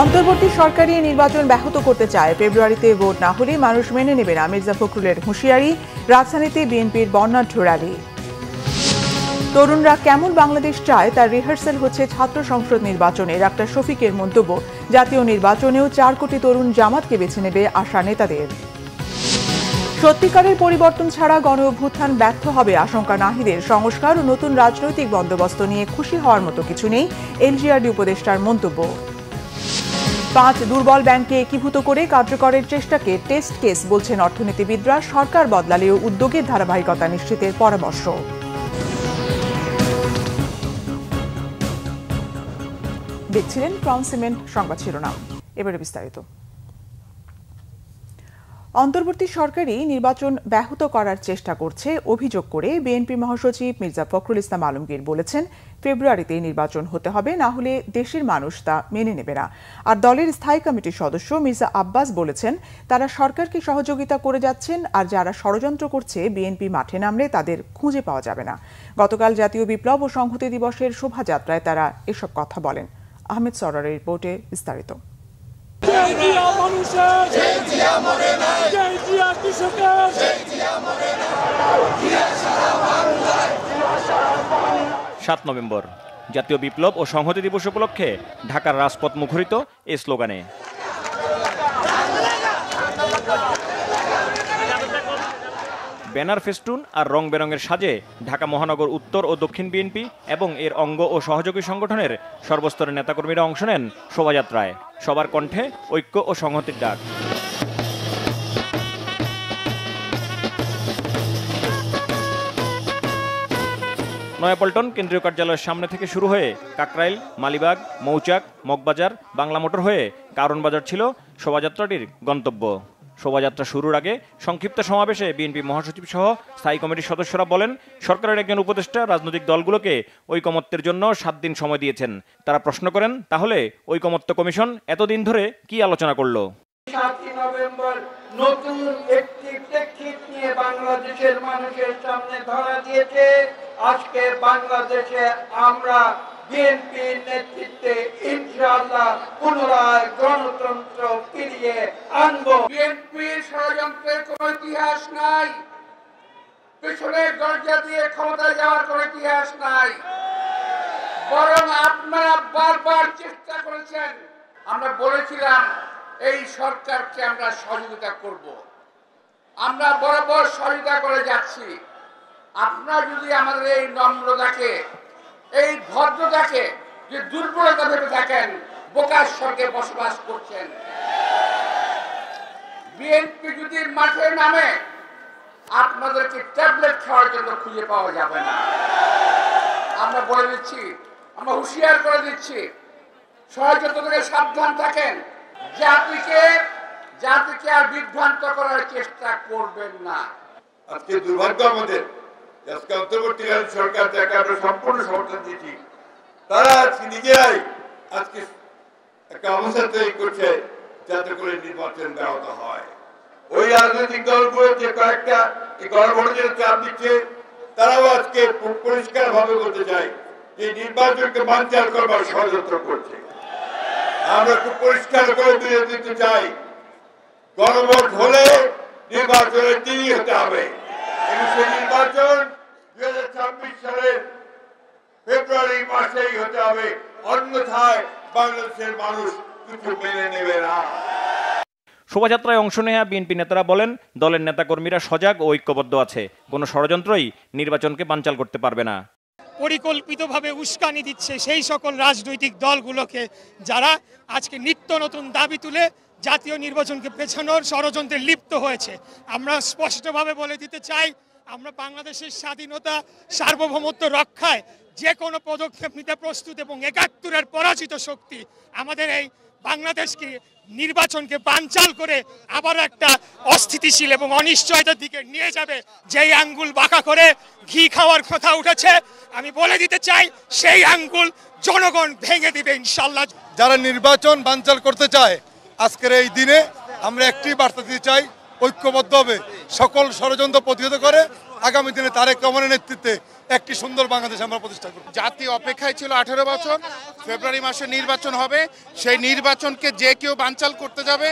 অন্তর্বর্তী সরকারি নির্বাচন ব্যাহত করতে চায়। ফেব্রুয়ারিতে ভোট না হলে মানুষ মেনে নেবে না মির্জা ফখরুলের হুঁশিয়ারি। রাজধানীতে বিএনপির বর্ণাঢ্য র্যালি। তরুণরা কেমন বাংলাদেশ চায় তার রিহার্সাল হচ্ছে ছাত্র সংসদ নির্বাচনে। ডাক্তার শফিকের মন্তব্য, জাতীয় নির্বাচনেও 4 কোটি তরুণ জামাতকে বেছে নেবে আশা নেতাদের। সত্যিকারের পরিবর্তন ছাড়া গণ অভ্যুত্থান ব্যর্থ হবে আশঙ্কা নাহিদের। সংস্কার ও নতুন রাজনৈতিক বন্দোবস্ত নিয়ে খুশি হওয়ার মতো কিছু নেই, এলজিআরডি উপদেষ্টার মন্তব্য। 5 দুর্বল ব্যাংককে একীভূত করে কার্যকরের চেষ্টাকে টেস্ট কেস বলছেন অর্থনীতিবিদরা। সরকার বদলালেও উদ্যোগের ধারাবাহিকতা নিশ্চিতের পরামর্শ। দেখছিলেন ক্রাউন সিমেন্ট সংবাদ শিরোনাম, এবারে বিস্তারিত। অন্তর্বর্তী সরকারি নির্বাচন ব্যাহত করার চেষ্টা করছে অভিযোগ করে বিএনপি মহাসচিব মির্জা ফখরুল ইসলাম আলমগীর বলেছেন, ফেব্রুয়ারিতে নির্বাচন হতে হবে, না হলে দেশের মানুষ তা মেনে নেবে না। আর দলের স্থায়ী কমিটির সদস্য মির্জা আব্বাস বলেছেন, তারা সরকারকে সহযোগিতা করে যাচ্ছেন, আর যারা ষড়যন্ত্র করছে বিএনপি মাঠে নামলে তাদের খুঁজে পাওয়া যাবে না। গতকাল জাতীয় বিপ্লব ও সংহতি দিবসের শোভাযাত্রায় তারা এসব কথা বলেন। আহমেদ সরারের রিপোর্টে বিস্তারিত। 7 নভেম্বর জাতীয় বিপ্লব ও সংহতি দিবস উপলক্ষে ঢাকার রাজপথ মুখরিত এই স্লোগানে। ব্যানার, ফেস্টুন আর রং বেরঙের সাজে ঢাকা মহানগর উত্তর ও দক্ষিণ বিএনপি এবং এর অঙ্গ ও সহযোগী সংগঠনের সর্বস্তরের নেতাকর্মীরা অংশ নেন শোভাযাত্রায়। সবার কণ্ঠে ঐক্য ও সংহতির ডাক। নয়াপল্টন কেন্দ্রীয় কার্যালয়ের সামনে থেকে শুরু হয়ে কাকরাইল, মালিবাগ, মৌচাক, মগবাজার, বাংলা মোটর হয়ে কারণ বাজার ছিল শোভাযাত্রাটির গন্তব্য। শোভাযাত্রা শুরুর আগে সংক্ষিপ্ত সমাবেশে বিএনপি মহাসচিব সহ স্থায়ী কমিটির সদস্যরা বলেন, সরকারের একজন উপদেষ্টা রাজনৈতিক দলগুলোকে ঐকমত্যের জন্য 7 দিন সময় দিয়েছেন। তারা প্রশ্ন করেন, তাহলে ঐকমত্য কমিশন এতদিন ধরে কি আলোচনা করলো? 7 নভেম্বর নতুন একটি প্রেক্ষিত নিয়ে বাংলাদেশের মানুষের সামনে ধরা দিয়েছে। আজকে বাংলাদেশে আমরা বিএনপির নেতৃত্বে ইনশাআল্লাহ পুনরায় গণতন্ত্র ফিরিয়ে আনবো। বিএনপির ষড়যন্ত্রের কোনো ইতিহাস নাই, পেছনের দরজা দিয়ে ক্ষমতায় যাওয়ার কোনো ইতিহাস নাই, বরং আপনারা বারবার চেষ্টা করেছেন। আমরা বলেছিলাম এই সরকারকে আমরা সহযোগিতা করব, আমরা বরাবর সহযোগিতা করে যাচ্ছি। আপনারা যদি আমাদের এই নম্রতাকে, এই ভদ্রতাকে যে দুর্বলতা ভেবে থাকেন, বোকার স্বর্গে বসবাস করছেন। বিএনপি যদি মাঠে নামে আপনাদেরকে ট্যাবলেট খাওয়ার জন্য খুঁজে পাওয়া যাবে না। আমরা বলে দিচ্ছি, আমরা হুঁশিয়ার করে দিচ্ছি, ষড়যন্ত্র থেকে সাবধান থাকেন। জাতিকে আর বিভ্রান্ত করার চেষ্টা করবেন না। আজকে দুর্ভাগ্য আমাদের, আজকে অন্তর্বর্তীকালীন সরকার যাকে আমরা সম্পূর্ণ সমর্থন দিচ্ছি, তারা আজকে নিজেরাই আজকে একটা অবস্থা তৈরি করছে যাতে করে নির্বাচন ব্যাহত হয়। ওই রাজনৈতিক দলগুলো যে কয়েকটা গণভোটের চাপ দিচ্ছে, তারাও আজকে পরিষ্কার ভাবে বলতে চাই যে নির্বাচনকে বানচাল করবার ষড়যন্ত্র করছে। আমরা খুব পরিষ্কার করে দিয়ে দিতে চাই, গণভোট হলে নির্বাচনের দিনই হতে হবে। সেই নির্বাচন 2026 সালের ফেব্রুয়ারি মাসেই হতে হবে, অন্যথায় বাংলাদেশের মানুষ কিছু মেনে নেবে না। শোভাযাত্রায় অংশ নেওয়া বিএনপি নেতারা বলেন, দলের নেতাকর্মীরা সজাগ ও ঐক্যবদ্ধ আছে, কোনো ষড়যন্ত্রই নির্বাচনকে বানচাল করতে পারবে না। পরিকল্পিতভাবে উস্কানি দিচ্ছে সেই সকল রাজনৈতিক দলগুলোকে যারা আজকে নিত্য নতুন দাবি তুলে জাতীয় নির্বাচনকে পেছানোর ষড়যন্ত্রে লিপ্ত হয়েছে। আমরা স্পষ্টভাবে বলে দিতে চাই, আমরা বাংলাদেশের স্বাধীনতা সার্বভৌমত্ব রক্ষায় যে কোনো পদক্ষেপ নিতে প্রস্তুত এবং 71-এর পরাজিত শক্তি আমাদের এই বাংলাদেশকে নির্বাচনকে বানচাল করে আবার একটা অস্থিতিশীল এবং অনিশ্চয়তার দিকে নিয়ে যাবে। যেই আঙ্গুল বাঁকা করে ঘি খাওয়ার কথা উঠেছে, আমি বলে দিতে চাই সেই আঙ্গুল জনগণ ভেঙে দিবে ইনশাআল্লাহ। যারা নির্বাচন বানচাল করতে চায়, আজকের এই দিনে আমরা একটি বার্তা দিতে চাই, ঐক্যবদ্ধভাবে সকল ষড়যন্ত্র প্রতিহত করে আগামী দিনে তারেক রহমানের নেতৃত্বে একটি সুন্দর বাংলাদেশ আমরা প্রতিষ্ঠা করব। জাতি অপেক্ষায় ছিল 18 বছর, ফেব্রুয়ারি মাসে নির্বাচন হবে, সেই নির্বাচনকে যে কেউ বানচাল করতে যাবে।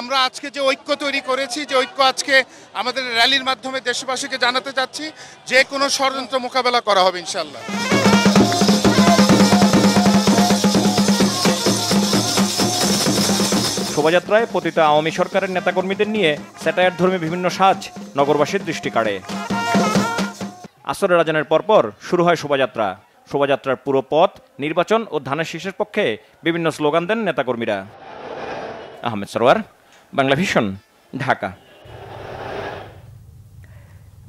আমরা আজকে যে ঐক্য তৈরি করেছি, যে ঐক্য আজকে আমাদের র্যালির মাধ্যমে দেশবাসীকে জানাতে চাচ্ছি, যে কোনো ষড়যন্ত্র মোকাবেলা করা হবে ইনশাল্লাহ। শোভাযাত্রায় পতিত আওয়ামী সরকারের নেতাকর্মীদের নিয়ে স্যাটায়ার ধর্মী বিভিন্ন সাজ নগরবাসীর দৃষ্টি কাড়ে। আসরের আজানের পরপর শুরু হয় শোভাযাত্রা। শোভাযাত্রার পুরো পথ নির্বাচন ও ধানের শীষের পক্ষে বিভিন্ন স্লোগান দেন নেতাকর্মীরা। আহমেদ সরওয়ার, বাংলা ভিশন, ঢাকা।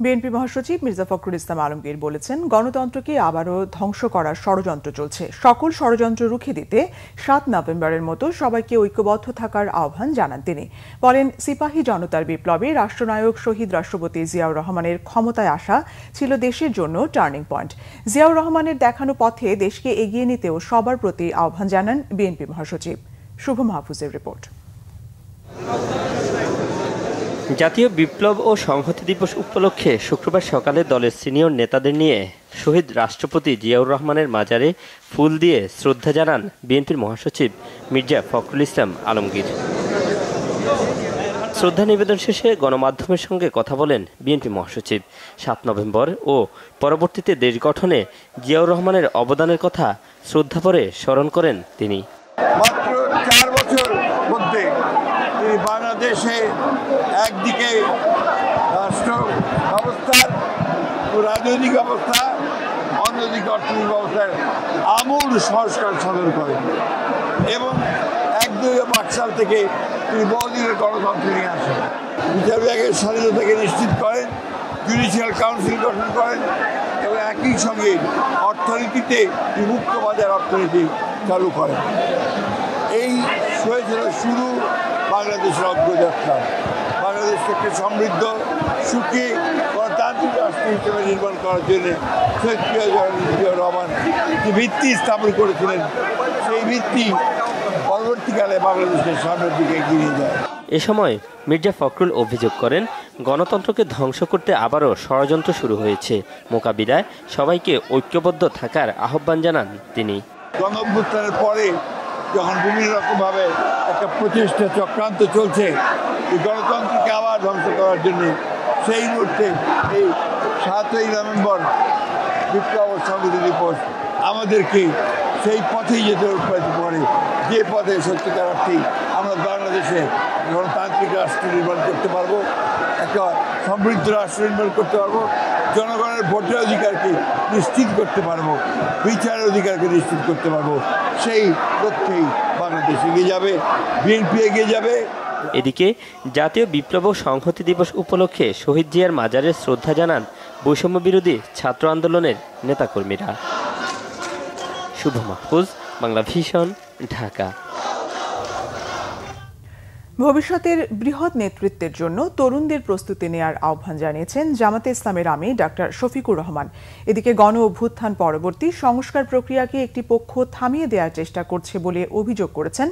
বিএনপি মহাসচিব মির্জা ফখরুল ইসলাম আলমগীর বলেছেন, গণতন্ত্রকে আবারও ধ্বংস করার ষড়যন্ত্র চলছে। সকল ষড়যন্ত্র রুখে দিতে 7 নভেম্বরের মতো সবাইকে ঐক্যবদ্ধ থাকার আহ্বান জানান তিনি। বলেন, সিপাহী জনতার বিপ্লবে রাষ্ট্রনায়ক শহীদ রাষ্ট্রপতি জিয়াউর রহমানের ক্ষমতায় আসা ছিল দেশের জন্য টার্নিং পয়েন্ট। জিয়াউর রহমানের দেখানো পথে দেশকে এগিয়ে নিতেও সবার প্রতি আহ্বান জানান বিএনপি মহাসচিব। শুভ মাহফুজের রিপোর্ট। জাতীয় বিপ্লব ও সংহতি দিবস উপলক্ষে শুক্রবার সকালে দলের সিনিয়র নেতাদের নিয়ে শহীদ রাষ্ট্রপতি জিয়াউর রহমানের মাজারে ফুল দিয়ে শ্রদ্ধা জানান বিএনপির মহাসচিব মির্জা ফখরুল ইসলাম আলমগীর। শ্রদ্ধা নিবেদন শেষে গণমাধ্যমের সঙ্গে কথা বলেন বিএনপি মহাসচিব। 7 নভেম্বর ও পরবর্তীতে দেশ গঠনে জিয়াউর রহমানের অবদানের কথা শ্রদ্ধাভরে স্মরণ করেন তিনি। মাত্র 4 বছর মধ্যে বাংলাদেশে একদিকে রাষ্ট্র ব্যবস্থার রাজনৈতিক অবস্থা, অন্যদিকে অর্থনৈতিক ব্যবস্থার আমূল সংস্কার সাধন করেন এবং 2005 সাল থেকে তিনি বহুদিনের গণতন্ত্র নিয়ে আসেন। বিচার বিভাগের স্বাধীনতাকে নিশ্চিত করেন, জুডিশিয়াল কাউন্সিল গঠন করেন এবং একই সঙ্গে অর্থনীতিতে মুক্ত বাজার অর্থনীতি চালু করেন। এই হয়েছিল শুরু বাংলাদেশের অগ্রযাত্রা। বাংলাদেশকে একটি সমৃদ্ধ, সুখী, গণতান্ত্রিক রাষ্ট্র হিসেবে নির্মাণ করার জন্য শহীদ জিয়াউর রহমান যে ভিত্তি স্থাপন করেছিলেন, সেই ভিত্তি পরবর্তীকালে বাংলাদেশের সামনের দিকে এগিয়ে যায়। এ সময় মির্জা ফখরুল অভিযোগ করেন, গণতন্ত্রকে ধ্বংস করতে আবারও ষড়যন্ত্র শুরু হয়েছে। মোকাবিলায় সবাইকে ঐক্যবদ্ধ থাকার আহ্বান জানান তিনি। গণঅভ্যুত্থানের পরে যখন বিভিন্ন রকমভাবে একটা প্রচেষ্টা চক্রান্ত চলছে গণতন্ত্রকে আবার ধ্বংস করার জন্য, সেই মুহূর্তে এই 7ই নভেম্বর বিপ্লব ও সংহতি দিবস আমাদেরকে সেই পথেই যেতে উৎপাদিত করে, যে পথে সত্যিকার অর্থেই আমরা বাংলাদেশে গণতান্ত্রিক রাষ্ট্র নির্মাণ করতে পারবো, একটা সমৃদ্ধ রাষ্ট্র নির্মাণ করতে পারবো, জনগণের ভোটের অধিকারকে নিশ্চিত করতে পারবো, বিচারের অধিকারকে নিশ্চিত করতে পারবো। সেই লক্ষ্যেই বাংলাদেশ এগিয়ে যাবে, বিএনপি এগিয়ে যাবে। এদিকে জাতীয় বিপ্লব ও সংহতি দিবস উপলক্ষে শহীদ জিয়ার মাজারে শ্রদ্ধা জানান বৈষম্য বিরোধী ছাত্র আন্দোলনের নেতাকর্মীরা। শুভ মাহফুজ, বাংলা ভিশন, ঢাকা। ভবিষ্যতের বৃহৎ নেতৃত্বের জন্য তরুণদের প্রস্তুতি নেওয়ার আহ্বান জানিয়েছেন জামাতে ইসলামের আমির ডাক্তার শফিকুর রহমান। এদিকে গণ অভ্যুত্থান পরবর্তী সংস্কার প্রক্রিয়াকে একটি পক্ষ থামিয়ে দেওয়ার চেষ্টা করছে বলে অভিযোগ করেছেন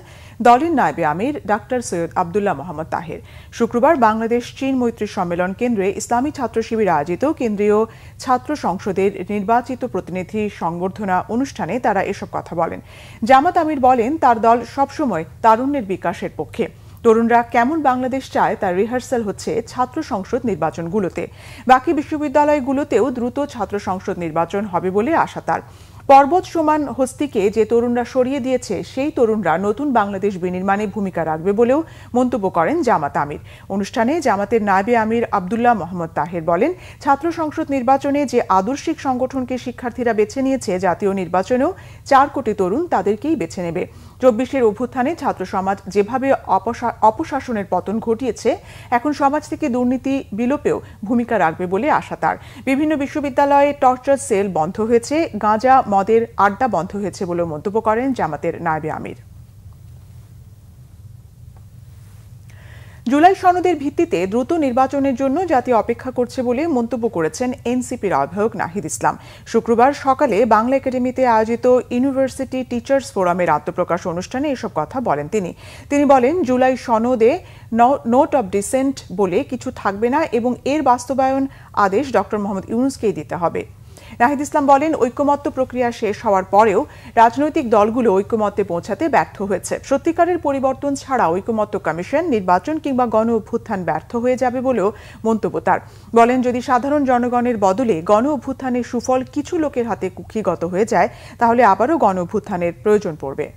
দলের নায়েবে আমির ডাক্তার সৈয়দ আবদুল্লাহ মোহাম্মদ তাহের। শুক্রবার বাংলাদেশ চীন মৈত্রী সম্মেলন কেন্দ্রে ইসলামী ছাত্র শিবির আয়োজিত কেন্দ্রীয় ছাত্র সংসদের নির্বাচিত প্রতিনিধি সংবর্ধনা অনুষ্ঠানে তারা এসব কথা বলেন। জামাত আমির বলেন, তার দল সবসময় তারুণ্যের বিকাশের পক্ষে। তরুণরা কেমন বাংলাদেশ চায় তার রিহার্সাল হচ্ছে ছাত্র সংসদ নির্বাচনগুলোতে। বাকি বিশ্ববিদ্যালয়গুলোতেও দ্রুত ছাত্র সংসদ নির্বাচন হবে বলে আশা তার। পর্বত সমান হস্তিকে যে তরুণরা সরিয়ে দিয়েছে, সেই তরুণরা নতুন বাংলাদেশ বিনির্মাণে ভূমিকা রাখবে বলেও মন্তব্য করেন জামাত আমির। অনুষ্ঠানে জামাতের নায়েবে আমির আবদুল্লাহ মোহাম্মদ তাহের বলেন, ছাত্র সংসদ নির্বাচনে যে আদর্শিক সংগঠনকে শিক্ষার্থীরা বেছে নিয়েছে, জাতীয় নির্বাচনেও 4 কোটি তরুণ তাদেরকেই বেছে নেবে। 24-এর অভ্যুত্থানে ছাত্র সমাজ যেভাবে অপশাসনের পতন ঘটিয়েছে, এখন সমাজ থেকে দুর্নীতি বিলোপেও ভূমিকা রাখবে বলে আশা তার। বিভিন্ন বিশ্ববিদ্যালয়ে টর্চার সেল বন্ধ হয়েছে, গাঁজা মদের আড্ডা বন্ধ হয়েছে বলে মন্তব্য করেন জামাতের নায়েবে আমির। জুলাই সনদের ভিত্তিতে দ্রুত নির্বাচনের জন্য জাতীয় অপেক্ষা করছে বলে মন্তব্য করেছেন এনসিপির আহ্বায়ক নাহিদ ইসলাম। শুক্রবার সকালে বাংলা একাডেমিতে আয়োজিত ইউনিভার্সিটি টিচার্স ফোরামের আত্মপ্রকাশ অনুষ্ঠানে এসব কথা বলেন তিনি বলেন, জুলাই সনদে নোট অব ডিসেন্ট বলে কিছু থাকবে না এবং এর বাস্তবায়ন আদেশ ডক্টর মোহাম্মদ ইউনূসকেই দিতে হবে। নাহিদ ইসলাম বলেন, ঐকমত্য প্রক্রিয়া শেষ হওয়ার পরেও রাজনৈতিক দলগুলো ঐকমত্যে পৌঁছাতে ব্যর্থ হয়েছে। সত্যিকারের পরিবর্তন ছাড়া ঐকমত্য কমিশন, নির্বাচন কিংবা গণ অভ্যুত্থান ব্যর্থ হয়ে যাবে বলেও মন্তব্য তার। বলেন, যদি সাধারণ জনগণের বদলে গণ অভ্যুত্থানের সুফল কিছু লোকের হাতে কুক্ষিগত হয়ে যায় তাহলে আবারও গণ অভ্যুত্থানের প্রয়োজন পড়বে।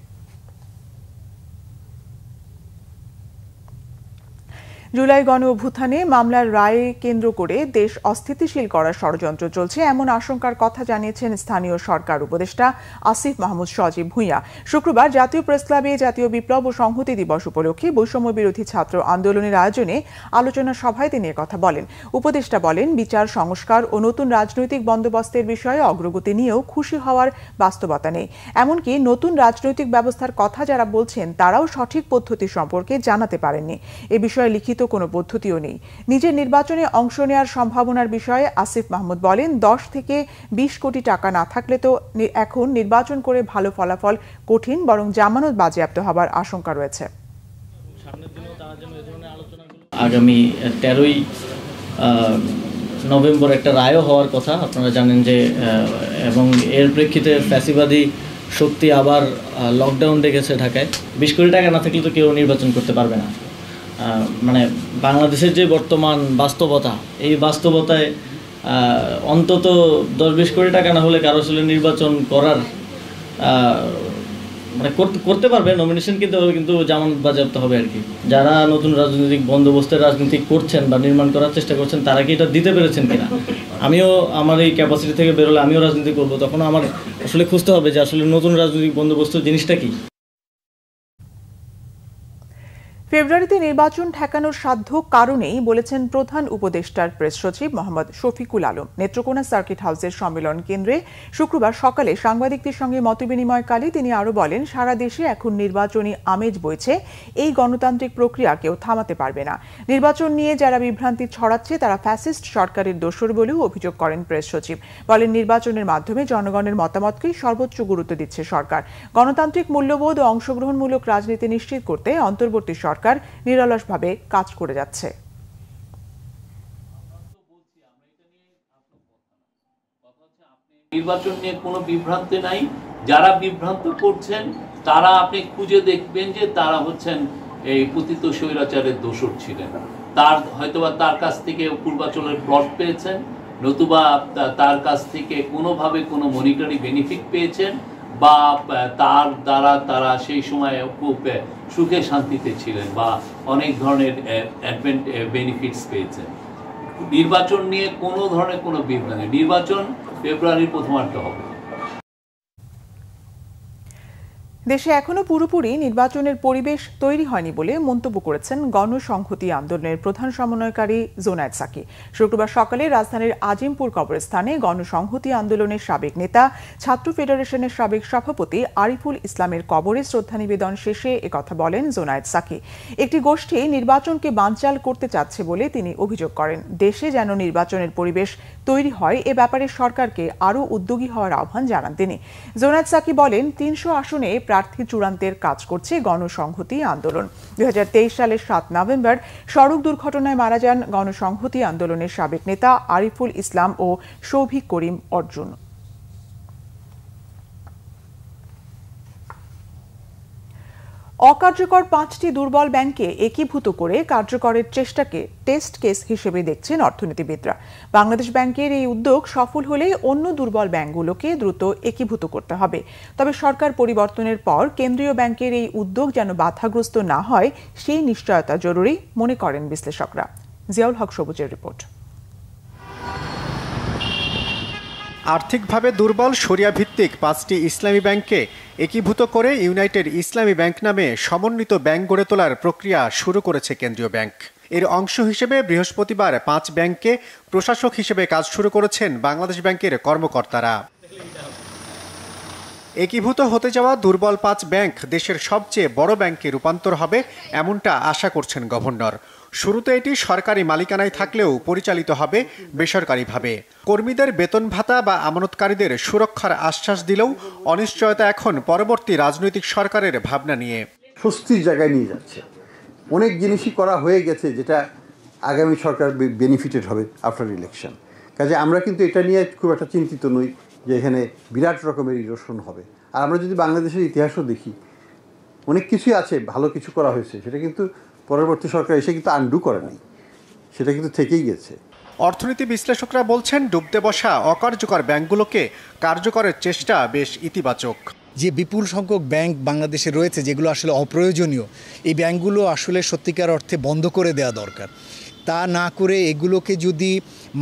জুলাই গণ অভ্যুত্থানে মামলার রায় কেন্দ্র করে দেশ অস্থিতিশীল করার ষড়যন্ত্র চলছে এমন আশঙ্কার কথা জানিয়েছেন স্থানীয় সরকার উপদেষ্টা আসিফ মাহমুদ সজীব ভূঁইয়া। শুক্রবার জাতীয় প্রেসক্লাবে জাতীয় বিপ্লব ও সংহতি দিবস উপলক্ষে বৈষম্য বিরোধী ছাত্র আন্দোলনের আয়োজনে আলোচনা সভায় তিনি কথা বলেন। উপদেষ্টা বলেন, বিচার সংস্কার ও নতুন রাজনৈতিক বন্দোবস্তের বিষয়ে অগ্রগতি নিয়েও খুশি হওয়ার বাস্তবতা নেই। এমনকি নতুন রাজনৈতিক ব্যবস্থার কথা যারা বলছেন তারাও সঠিক পদ্ধতি সম্পর্কে জানাতে পারেননি। এ বিষয়ে লিখিত কোনো পদ্ধতিও নেই। নিজের নির্বাচনে অংশ নেওয়ার সম্ভাবনার বিষয়ে আসিফ মাহমুদ বলেন, 10 থেকে 20 কোটি টাকা না থাকলে তো এখন নির্বাচন করে ভালো ফলাফল কঠিন, বরং জামানত বাজেয়াপ্ত হবার আশঙ্কা রয়েছে। আগামী 13ই নভেম্বর একটা রায়ও হওয়ার কথা, আপনারা জানেন যে, এবং এর প্রেক্ষিতে ফ্যাসিবাদী শক্তি আবার লকডাউন ডেকেছে ঢাকায়। 20 কোটি টাকা না থাকলে তো কেউ নির্বাচন করতে পারবে না। মানে বাংলাদেশের যে বর্তমান বাস্তবতা, এই বাস্তবতায় অন্তত 10-20 কোটি টাকা না হলে কারো আসলে নির্বাচন করার মানে করতে পারবে, নমিনেশন কিন্তু জামানত বাজেয়াপ্ত হবে আর কি। যারা নতুন রাজনৈতিক বন্দোবস্তের রাজনীতি করছেন বা নির্মাণ করার চেষ্টা করছেন তারা কি এটা দিতে পেরেছেন কিনা। আমিও আমার এই ক্যাপাসিটি থেকে বেরোলে আমিও রাজনীতি করবো, তখন আমার আসলে খুঁজতে হবে যে আসলে নতুন রাজনৈতিক বন্দোবস্ত জিনিসটা কি। ফেব্রুয়ারিতে নির্বাচন ঠেকানোর সাধ্য কারণেই বলেছেন প্রধান উপদেষ্টার প্রেস সচিব মোহাম্মদ শফিকুল আলম। নেত্রকোনা সার্কিট হাউসের সম্মেলন কেন্দ্রে শুক্রবার সকালে সাংবাদিকদের সঙ্গে মতবিনিময়কালে তিনি আরও বলেন, সারা দেশে এখন নির্বাচনী আমেজ বইছে, এই গণতান্ত্রিক প্রক্রিয়া কেউ থামাতে পারবে না। নির্বাচন নিয়ে যারা বিভ্রান্তি ছড়াচ্ছে তারা ফ্যাসিস্ট সরকারের দোসর বলেও অভিযোগ করেন প্রেস সচিব। বলেন, নির্বাচনের মাধ্যমে জনগণের মতামতকেই সর্বোচ্চ গুরুত্ব দিচ্ছে সরকার। গণতান্ত্রিক মূল্যবোধ ও অংশগ্রহণমূলক রাজনীতি নিশ্চিত করতে অন্তর্বর্তী সরকার নিরলসভাবে কাজ করে যাচ্ছে। নির্বাচন নিয়ে কোনো বিভ্রান্তি নাই। যারা বিভ্রান্ত করছেন তারা আপনি খুঁজে দেখবেন যে তারা হচ্ছেন এই পতিত স্বৈরাচারের দোসর ছিলেন। হয়তোবা তার কাছ থেকে পূর্বাচলের প্লট পেয়েছেন, নতুবা তার কাছ থেকে কোনোভাবে কোনো মনিটারি বেনিফিট পেয়েছেন, বা তার দ্বারা তারা সেই সময় খুব সুখে শান্তিতে ছিলেন বা অনেক ধরনের বেনিফিটস পেয়েছেন। নির্বাচন নিয়ে কোনো ধরনের কোনো বিভ্রান্তি, নির্বাচন ফেব্রুয়ারির প্রথমার্ধে হবে। দেশে এখনো পুরোপুরি নির্বাচনের পরিবেশ তৈরি হয়নি বলে মন্তব্য করেছেন গণসংহতি আন্দোলনের প্রধান সমন্বয়কারী জোনায়েদ সাকি। শুক্রবার সকালে রাজধানীর আজিমপুর কবরস্থানে গণসংহতি আন্দোলনের সাবেক নেতা, ছাত্র ফেডারেশনের সাবেক সভাপতি আরিফুল ইসলামের কবরে শ্রদ্ধা নিবেদন শেষে একথা বলেন জোনায়েদ সাকি। একটি গোষ্ঠী নির্বাচনকে বানচাল করতে চাচ্ছে বলে তিনি অভিযোগ করেন। দেশে যেন নির্বাচনের পরিবেশ তৈরি হয় এ ব্যাপারে সরকারকে আরও উদ্যোগী হওয়ার আহ্বান জানান তিনি। জোনায়েদ সাকি বলেন, 300 আসনে প্রার্থী চূড়ান্তের কাজ করছে গণসংহতি আন্দোলন। 2023 সালের 7 নভেম্বর সড়ক দুর্ঘটনায় মারা যান গণসংহতি আন্দোলনের সাবেক নেতা আরিফুল ইসলাম ও শৌভিক করিম অর্জুন। অকার্যকর 5টি দুর্বল ব্যাংকে একীভূত করে কার্যকরের চেষ্টাকে টেস্ট কেস হিসেবে দেখছেন অর্থনীতিবিদরা। বাংলাদেশ ব্যাংকের এই উদ্যোগ সফল হলে অন্য দুর্বল ব্যাংকগুলোকে দ্রুত একীভূত করতে হবে। তবে সরকার পরিবর্তনের পর কেন্দ্রীয় ব্যাংকের এই উদ্যোগ যেন বাধাগ্রস্ত না হয় সেই নিশ্চয়তা জরুরি মনে করেন বিশ্লেষকরা। জিয়াউল হক সবুজের রিপোর্ট। আর্থিকভাবে দুর্বল শরিয়া ভিত্তিক 5টি ইসলামী ব্যাংককে একীভূত করে ইউনাইটেড ইসলামী ব্যাংক নামে সমন্বিত ব্যাংক গড়ে তোলার প্রক্রিয়া শুরু করেছে কেন্দ্রীয় ব্যাংক। এর অংশ হিসেবে বৃহস্পতিবার 5 ব্যাংকে প্রশাসক হিসেবে কাজ শুরু করেছেন বাংলাদেশ ব্যাংকের কর্মকর্তারা। একীভূত হতে যাওয়া দুর্বল 5 ব্যাংক দেশের সবচেয়ে বড় ব্যাংকে রূপান্তর হবে এমনটা আশা করছেন গভর্নর। শুরুতে এটি সরকারি মালিকানায় থাকলেও পরিচালিত হবে বেসরকারিভাবে। কর্মীদের বেতন ভাতা বা আমানতকারীদের সুরক্ষার আশ্বাস দিলেও অনিশ্চয়তা এখন পরবর্তী রাজনৈতিক সরকারের ভাবনা নিয়ে। স্বস্তির জায়গায় নিয়ে যাচ্ছে। অনেক জিনিসই করা হয়ে গেছে যেটা আগামী সরকার বেনিফিটেড হবে আফটার ইলেকশন। কাজে আমরা কিন্তু এটা নিয়ে খুব একটা চিন্তিত নই যে এখানে বিরাট রকমের ইরোশন হবে। আর আমরা যদি বাংলাদেশের ইতিহাসও দেখি, অনেক কিছুই আছে ভালো কিছু করা হয়েছে, সেটা কিন্তু পরবর্তী সরকার এসে কিন্তু আন্ডু করে নাই, সেটা কিন্তু থেকেই গেছে। অর্থনীতি বিশ্লেষকরা বলছেন ডুবতে বসা অকার্যকর ব্যাংকগুলোকে কার্যকরের চেষ্টা বেশ ইতিবাচক। যে বিপুল সংখ্যক ব্যাংক বাংলাদেশে রয়েছে যেগুলো আসলে অপ্রয়োজনীয়, এই ব্যাংকগুলো আসলে সত্যিকার অর্থে বন্ধ করে দেওয়া দরকার। তা না করে এগুলোকে যদি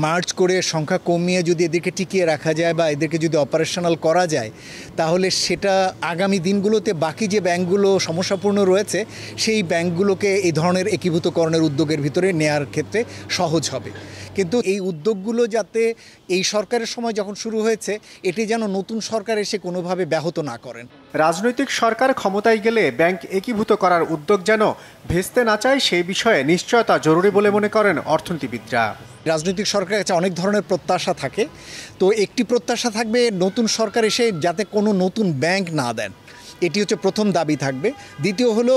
মার্জ করে সংখ্যা কমিয়ে যদি এদেরকে টিকিয়ে রাখা যায় বা এদেরকে যদি অপারেশনাল করা যায়, তাহলে সেটা আগামী দিনগুলোতে বাকি যে ব্যাংকগুলো সমস্যাপূর্ণ রয়েছে সেই ব্যাংকগুলোকে এই ধরনের একীভূতকরণের উদ্যোগের ভিতরে নেয়ার ক্ষেত্রে সহজ হবে। কিন্তু এই উদ্যোগগুলো যাতে এই সরকারের সময় যখন শুরু হয়েছে এটি যেন নতুন সরকার এসে কোনোভাবে ব্যাহত না করেন। রাজনৈতিক সরকার ক্ষমতায় গেলে ব্যাংক একীভূত করার উদ্যোগ যেন ভেস্তে না চায় সেই বিষয়ে নিশ্চয়তা জরুরি বলে মনে করেন অর্থনীতিবিদরা। রাজনৈতিক সরকারের কাছে অনেক ধরনের প্রত্যাশা থাকে, তো একটি প্রত্যাশা থাকবে নতুন সরকার এসে যাতে কোনো নতুন ব্যাংক না দেন, এটি হচ্ছে প্রথম দাবি থাকবে। দ্বিতীয় হলো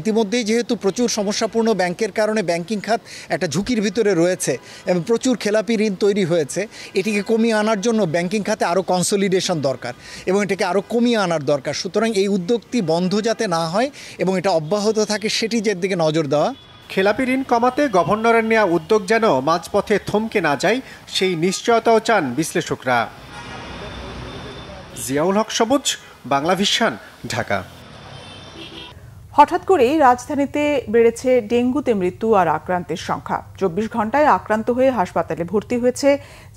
ইতিমধ্যেই যেহেতু প্রচুর সমস্যাপূর্ণ ব্যাংকের কারণে ব্যাংকিং খাত একটা ঝুঁকির ভিতরে রয়েছে এবং প্রচুর খেলাপি ঋণ তৈরি হয়েছে, এটিকে কমিয়ে আনার জন্য ব্যাংকিং খাতে আরও কনসলিডেশন দরকার এবং এটাকে আরও কমিয়ে আনার দরকার। সুতরাং এই উদ্যোগটি বন্ধ যাতে না হয় এবং এটা অব্যাহত থাকে সেটির দিকে নজর দেওয়া। খেলাপি ঋণ কমাতে গভর্নরের নেওয়া উদ্যোগ যেন মাঝপথে থমকে না যায় সেই নিশ্চয়তাও চান বিশ্লেষকরা। জিয়াউল হক সবুজ, বাংলা ভিশন, ঢাকা। হঠাৎ করেই রাজধানীতে বেড়েছে ডেঙ্গুতে মৃত্যু আর আক্রান্তের সংখ্যা। 24 ঘন্টায় আক্রান্ত হয়ে হাসপাতালে ভর্তি হয়েছে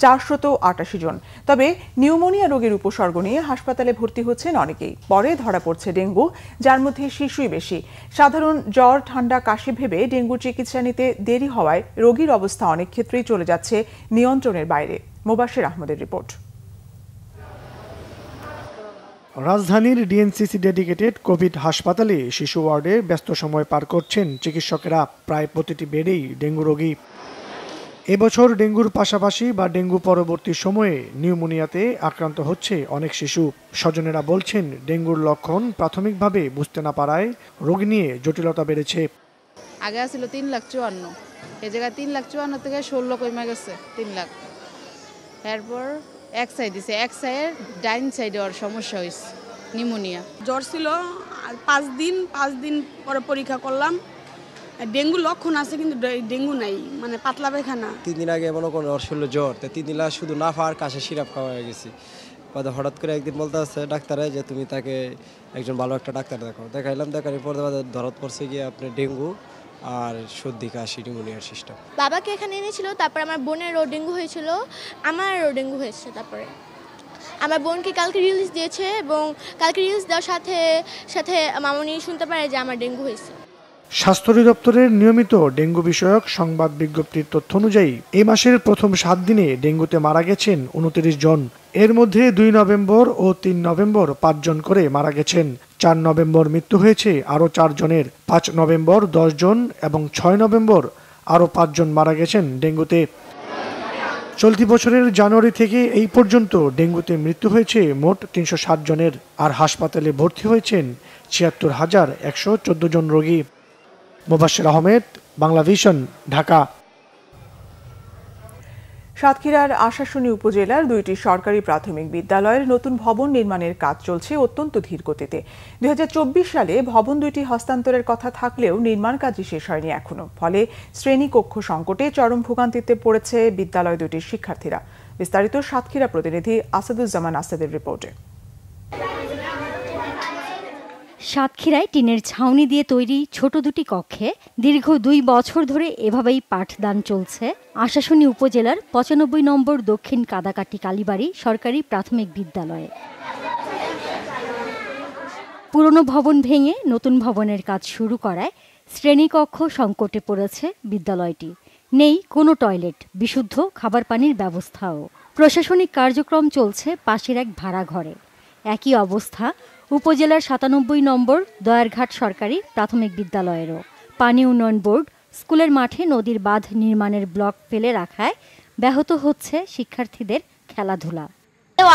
488 জন। তবে নিউমোনিয়া রোগের উপসর্গ নিয়ে হাসপাতালে ভর্তি হচ্ছেন অনেকেই। পরে ধরা পড়ছে ডেঙ্গু, যার মধ্যে শিশুই বেশি। সাধারণ জ্বর, ঠান্ডা, কাশি ভেবে ডেঙ্গুর চিকিৎসা নিতে দেরি হওয়ায় রোগীর অবস্থা অনেক ক্ষেত্রেই চলে যাচ্ছে নিয়ন্ত্রণের বাইরে। মোবাশ্বের আহমদের রিপোর্ট। রাজধানীর ডিএনসিসি ডেডিকেটেড কোভিড হাসপাতালে শিশু ওয়ার্ডে ব্যস্ত সময় পার করছেন চিকিৎসকেরা। প্রায় প্রতিটি বেডেই ডেঙ্গু রোগী। এবছর ডেঙ্গুর পাশাপাশি বা ডেঙ্গু পরবর্তী সময়ে নিউমোনিয়াতে আক্রান্ত হচ্ছে অনেক শিশু। স্বজনেরা বলছেন ডেঙ্গুর লক্ষণ প্রাথমিকভাবে বুঝতে না পারায় রোগ নিয়ে জটিলতা বেড়েছে। আগে ছিল 3,54,000, এই জায়গায় 3,54,000 থেকে 16 কমে গেছে 3 লাখ। এরপর এক সাইড দিছে, এক সাইডের ডাইন সাইডে ওর সমস্যা হয়েছে নিউমোনিয়া। জ্বর ছিল 5 দিন পরে পরীক্ষা করলাম, ডেঙ্গু লক্ষণ আছে কিন্তু ডেঙ্গু নাই, মানে পাতলা পায়খানা। 3 দিন আগে মনে করেন ওর ছিল জ্বর, 3 দিন শুধু নাফা আর কাশে সিরাপ খাওয়া হয়ে গেছি। হঠাৎ করে একদিন বলতে আসছে ডাক্তারে যে তুমি তাকে একজন ভালো একটা ডাক্তার দেখাইলাম। দেখার পর ধরত পড়ছে গিয়ে আপনার ডেঙ্গু আর সর্দি কাশি নিউমোনিয়ার সিস্টেম। বাবাকে এখানে এনেছিল, তারপর আমার বোনেরও ডেঙ্গু হয়েছিল, আমারও ডেঙ্গু হয়েছে। তারপরে আমার বোনকে কালকে রিলিজ দিয়েছে এবং কালকে রিলিজ দেওয়ার সাথে সাথে মামনি শুনতে পারে যে আমার ডেঙ্গু হয়েছে। স্বাস্থ্য অধিদপ্তরের নিয়মিত ডেঙ্গু বিষয়ক সংবাদ বিজ্ঞপ্তির তথ্য অনুযায়ী এই মাসের প্রথম 7 দিনে ডেঙ্গুতে মারা গেছেন 29 জন। এর মধ্যে 2 নভেম্বর ও 3 নভেম্বর 5 জন করে মারা গেছেন। 4 নভেম্বর মৃত্যু হয়েছে আরও 4 জনের। 5 নভেম্বর 10 জন এবং 6 নভেম্বর আরও 5 জন মারা গেছেন ডেঙ্গুতে। চলতি বছরের জানুয়ারি থেকে এই পর্যন্ত ডেঙ্গুতে মৃত্যু হয়েছে মোট 360 জনের। আর হাসপাতালে ভর্তি হয়েছেন 76,114 জন রোগী। মোবাশ্বের আহমেদ, বাংলা ভিশন, ঢাকা। সাতক্ষীরার আশাশুনি উপজেলার 2টি সরকারি প্রাথমিক বিদ্যালয়ের নতুন ভবন নির্মাণের কাজ চলছে অত্যন্ত ধীর গতিতে। 2024 সালে ভবন 2টি হস্তান্তরের কথা থাকলেও নির্মাণ কাজই শেষ হয়নি এখনো। ফলে শ্রেণীকক্ষ সংকটে চরম ভোগান্তিতে পড়েছে বিদ্যালয় 2টির শিক্ষার্থীরা। বিস্তারিত সাতক্ষীরা প্রতিনিধি আসাদুজ্জামান আসাদের রিপোর্টে। সাতক্ষীরায় টিনের ছাউনি দিয়ে তৈরি ছোট 2টি কক্ষে দীর্ঘ 2 বছর ধরে এভাবেই পাঠদান চলছে আশাশুনি উপজেলার 95 নম্বর দক্ষিণ কাদাকাটি কালীবাড়ি সরকারি প্রাথমিক বিদ্যালয়ে। পুরনো ভবন ভেঙে নতুন ভবনের কাজ শুরু করায় শ্রেণীকক্ষ সংকটে পড়েছে বিদ্যালয়টি। নেই কোনো টয়লেট, বিশুদ্ধ খাবার পানির ব্যবস্থাও। প্রশাসনিক কার্যক্রম চলছে পাশের এক ভাড়া ঘরে। একই অবস্থা উপজেলার ৯৭ নম্বর দয়ারঘাট সরকারি প্রাথমিক বিদ্যালয়েরও। পানি উন্নয়ন বোর্ড স্কুলের মাঠে নদীর বাঁধ নির্মাণের ব্লক ফেলে রাখায় ব্যাহত হচ্ছে শিক্ষার্থীদের খেলাধুলা।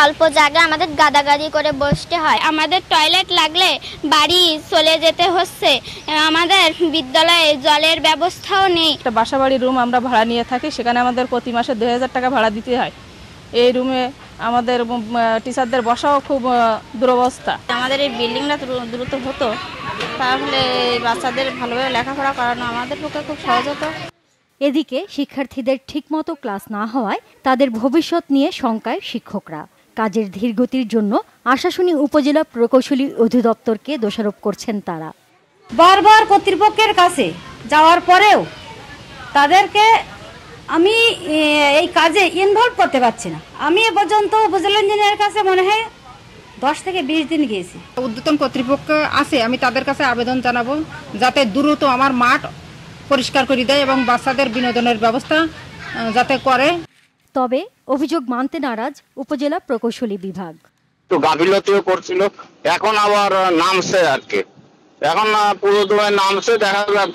অল্প জায়গা আমাদের গাদাগাদি করে বসতে হয়, আমাদের টয়লেট লাগলে বাড়ি চলে যেতে হচ্ছে, আমাদের বিদ্যালয়ে জলের ব্যবস্থাও নেই। একটা বাসাবাড়ি রুম আমরা ভাড়া নিয়ে থাকি, সেখানে আমাদের প্রতি মাসে ২০০০ টাকা ভাড়া দিতে হয়। এই রুমে আমাদের টিচারদের বসাও খুব দুরবস্থা। আমাদের এই বিল্ডিংটা দ্রুত হতো, তাহলে বাচ্চাদের ভালোভাবে লেখাপড়া করানো আমাদের পক্ষে খুব সহজ হতো। এদিকে শিক্ষার্থীদের ঠিকমতো ক্লাস না হওয়ায় তাদের ভবিষ্যৎ নিয়ে শঙ্কায় শিক্ষকরা। কাজের ধীরগতির জন্য আশাশুনি উপজেলা প্রকৌশলী অধিদপ্তরকে দোষারোপ করছেন তারা। বারবার কর্তৃপক্ষের কাছে যাওয়ার পরেও তাদেরকে আমি এই কাজে ইনভলভ করতে পারছি না। আমি এ পর্যন্ত উপজেলা ইঞ্জিনিয়ারের কাছে মনে হয় 10 থেকে 20 দিন গিয়েছি। ঊর্ধ্বতন কর্তৃপক্ষ আছে, আমি তাদের কাছে আবেদন জানাবো যাতে দ্রুত আমার মাঠ পরিষ্কার করে দেয় এবং বাচ্চাদের বিনোদনের ব্যবস্থা যাতে করে। তবে অভিযোগ মানতে নারাজ উপজেলা প্রকৌশলী বিভাগ। তো গাফিলতিও করছিল, এখন আবার নামছে আর কি, এখন পুরো দমে নামছে। দেখা যাক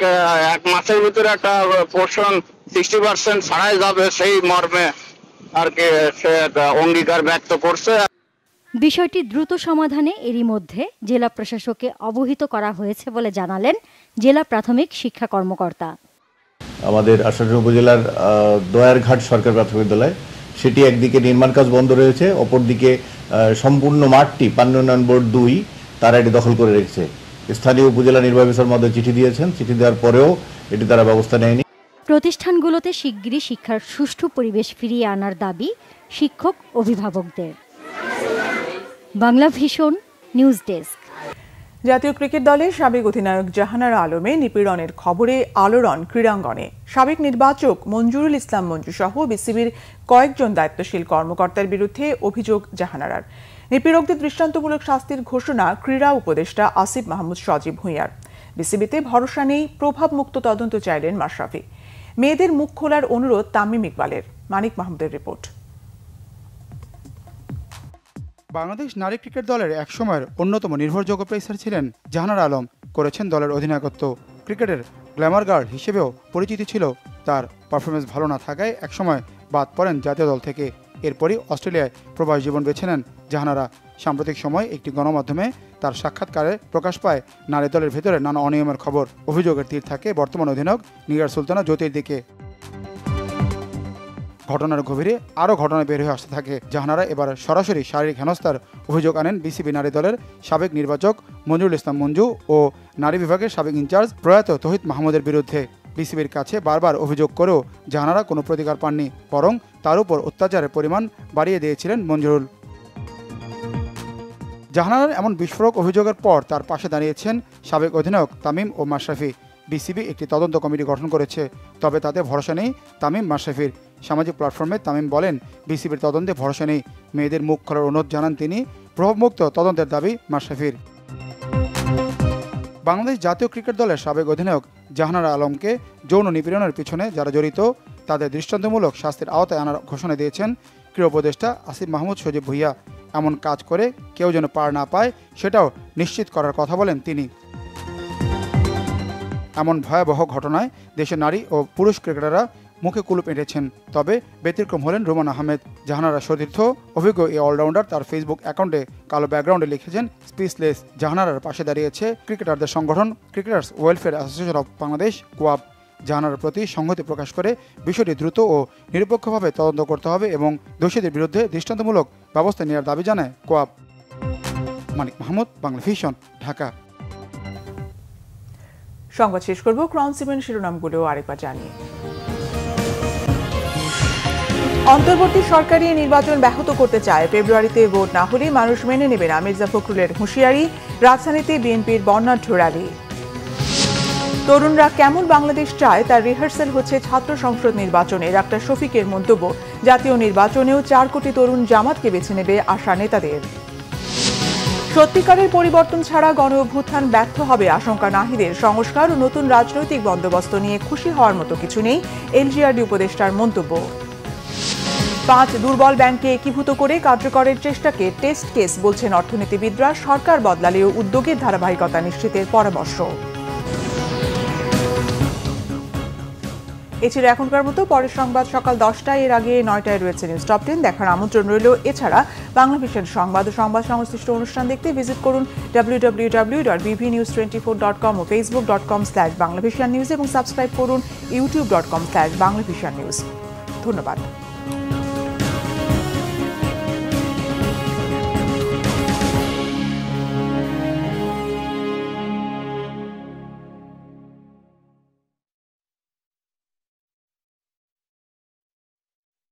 1 মাসের ভিতরে একটা পোর্শন 60% ছাড়াই যাবে, সেই মর্মে আর কি সে অঙ্গীকার ব্যক্ত করছে। বিষয়টি দ্রুত সমাধানে এরই মধ্যে জেলা প্রশাসককে অবহিত করা হয়েছে বলে জানালেন জেলা প্রাথমিক শিক্ষা কর্মকর্তা। আমাদের আশাশুনি উপজেলার দয়ারঘাট সরকারি প্রাথমিক বিদ্যালয়, সেটি একদিকে নির্মাণ কাজ বন্ধ রয়েছে, অপরদিকে সম্পূর্ণ মাঠটি পানি উন্নয়ন বোর্ড 2 তারা এটি দখল করে রেখেছে। স্থানীয় উপজেলা নির্বাহী অফিসার মধ্যে চিঠি দিয়েছেন, চিঠি দেওয়ার পরেও এটি তারা ব্যবস্থা নেয়নি। প্রতিষ্ঠানগুলোতে শিগগিরই শিক্ষার সুষ্ঠু পরিবেশ ফিরিয়ে আনার দাবি শিক্ষক অভিভাবকদের। Bangla vision news desk. জাতীয় ক্রিকেট দলের সাবেক অধিনায়ক জাহানারা আলমে নিপীড়নের খবরে আলোড়ন ক্রীড়াঙ্গনে। সাবেক নির্বাচক মঞ্জুরুল ইসলাম মঞ্জু সহ বিসিবির কয়েকজন দায়িত্বশীল কর্মকর্তার বিরুদ্ধে অভিযোগ জাহানারার। নিপীড়কদের দৃষ্টান্তমূলক শাস্তির ঘোষণা ক্রীড়া উপদেষ্টা আসিফ মাহমুদ সজীব ভূঁইয়ার। বিসিবিতে ভরসা নেই, প্রভাবমুক্ত তদন্ত চাইলেন মাশরাফি। মেয়েদের মুখ খোলার অনুরোধ তামিম ইকবালের। মানিক মাহমুদের রিপোর্ট। বাংলাদেশ নারী ক্রিকেট দলের একসময়ের অন্যতম নির্ভরযোগ্য পেসার ছিলেন জাহানারা আলম। করেছেন দলের অধিনায়কত্ব। ক্রিকেটের গ্ল্যামার গার্ল হিসেবেও পরিচিতি ছিল তার। পারফরমেন্স ভালো না থাকায় একসময় বাদ পড়েন জাতীয় দল থেকে। এরপরই অস্ট্রেলিয়ায় প্রবাস জীবন বেছে নেন জাহানারা। সাম্প্রতিক সময় একটি গণমাধ্যমে তার সাক্ষাৎকারে প্রকাশ পায় নারী দলের ভেতরে নানা অনিয়মের খবর। অভিযোগের তীর থাকে বর্তমান অধিনায়ক নিগার সুলতানা জ্যোতির দিকে। ঘটনার গভীরে আরও ঘটনা বের হয়ে আসতে থাকে। জাহানারা এবার সরাসরি শারীরিক হেনস্থার অভিযোগ আনেন বিসিবি নারী দলের সাবেক নির্বাচক মঞ্জুরুল ইসলাম মঞ্জু ও নারী বিভাগের সাবেক ইনচার্জ প্রয়াত তৌহিদ মাহমুদের বিরুদ্ধে। বিসিবির কাছে বারবার অভিযোগ করেও জাহানারা কোনো প্রতিকার পাননি, বরং তার উপর অত্যাচারের পরিমাণ বাড়িয়ে দিয়েছিলেন মঞ্জুরুল। জাহানারার এমন বিস্ফোরক অভিযোগের পর তার পাশে দাঁড়িয়েছেন সাবেক অধিনায়ক তামিম ও মাশরাফি। বিসিবি একটি তদন্ত কমিটি গঠন করেছে, তবে তাতে ভরসা নেই তামিম মাশরাফির। সামাজিক প্ল্যাটফর্মে তামিম বলেন, বিসিবির তদন্তে ভরসা নেই। মেয়েদের মুখ খোলার অনুরোধ জানান তিনি। প্রভাবমুক্ত তদন্তের দাবি মাশরাফির। বাংলাদেশ জাতীয় ক্রিকেট দলের সাবেক অধিনায়ক জাহানারা আলমকে যৌন নিপীড়নের পিছনে যারা জড়িত তাদের দৃষ্টান্তমূলক শাস্তির আওতায় আনার ঘোষণা দিয়েছেন ক্রীড়া উপদেষ্টা আসিফ মাহমুদ সজীব ভূঁইয়া। এমন কাজ করে কেউ যেন পার না পায় সেটাও নিশ্চিত করার কথা বলেন তিনি। এমন ভয়াবহ ঘটনায় দেশের নারী ও পুরুষ ক্রিকেটাররা মুখে কুলুপ এঁটেছেন। তবে ব্যতিক্রম হলেন রুমান আহমেদ। জাহানারা সতীর্থ অভিজ্ঞ এই অলরাউন্ডার তার ফেসবুক অ্যাকাউন্টে কালো ব্যাকগ্রাউন্ডে লিখেছেন স্পিচলেস। জাহানারার পাশে দাঁড়িয়েছে ক্রিকেটারদের সংগঠন cricketers welfare association of Bangladesh COAB. জাহানারার প্রতি সংহতি প্রকাশ করে বিষয়টি দ্রুত ও নিরপেক্ষভাবে তদন্ত করতে হবে এবং দোষীদের বিরুদ্ধে দৃষ্টান্তমূলক ব্যবস্থা নেওয়ার দাবি জানায় কোয়াব। মানিক মাহমুদ, বাংলা ভিশন, ঢাকা। সংবাদ শেষ করব ক্রাউন সিমেন্ট শিরোনামগুলো আরেকবার জানিয়ে। অন্তর্বর্তী সরকারি নির্বাচন ব্যাহত করতে চায়। ফেব্রুয়ারিতে ভোট না হলে মানুষ মেনে নেবে না, মির্জা ফখরুলের হুঁশিয়ারি। রাজধানীতে বিএনপির বর্ণাঢ্য র্যালি। তরুণরা কেমন বাংলাদেশ চায় তার রিহার্সাল হচ্ছে ছাত্র সংসদ নির্বাচনে। ডাক্তার শফিকের মন্তব্য, জাতীয় নির্বাচনেও 4 কোটি তরুণ জামাতকে বেছে নেবে আশা নেতাদের। সত্যিকারের পরিবর্তন ছাড়া গণ অভ্যুত্থান ব্যর্থ হবে আশঙ্কা নাহিদের। সংস্কার ও নতুন রাজনৈতিক বন্দোবস্ত নিয়ে খুশি হওয়ার মতো কিছু নেই, এলজিআরডি উপদেষ্টার মন্তব্য। 5 দুর্বল ব্যাংককে একীভূত করে কার্যকরের চেষ্টাকে টেস্ট কেস বলছেন অর্থনীতিবিদরা। সরকার বদলালেও উদ্যোগের ধারাবাহিকতা নিশ্চিতের পরামর্শ। এ ছিল এখনকার মতো। পরের সংবাদ সকাল 10টায়, এর আগে 9টায় রয়েছে নিউজ টপ 10 দেখার আমন্ত্রণ রইল। এছাড়া বাংলা ভিশন সংবাদ ও সংবাদ সংশ্লিষ্ট অনুষ্ঠান দেখতে ভিজিট করুন www.bvnews24.com ও facebook.com/banglavishannews এবং সাবস্ক্রাইব করুন youtube.com/banglavishannews। ধন্যবাদ।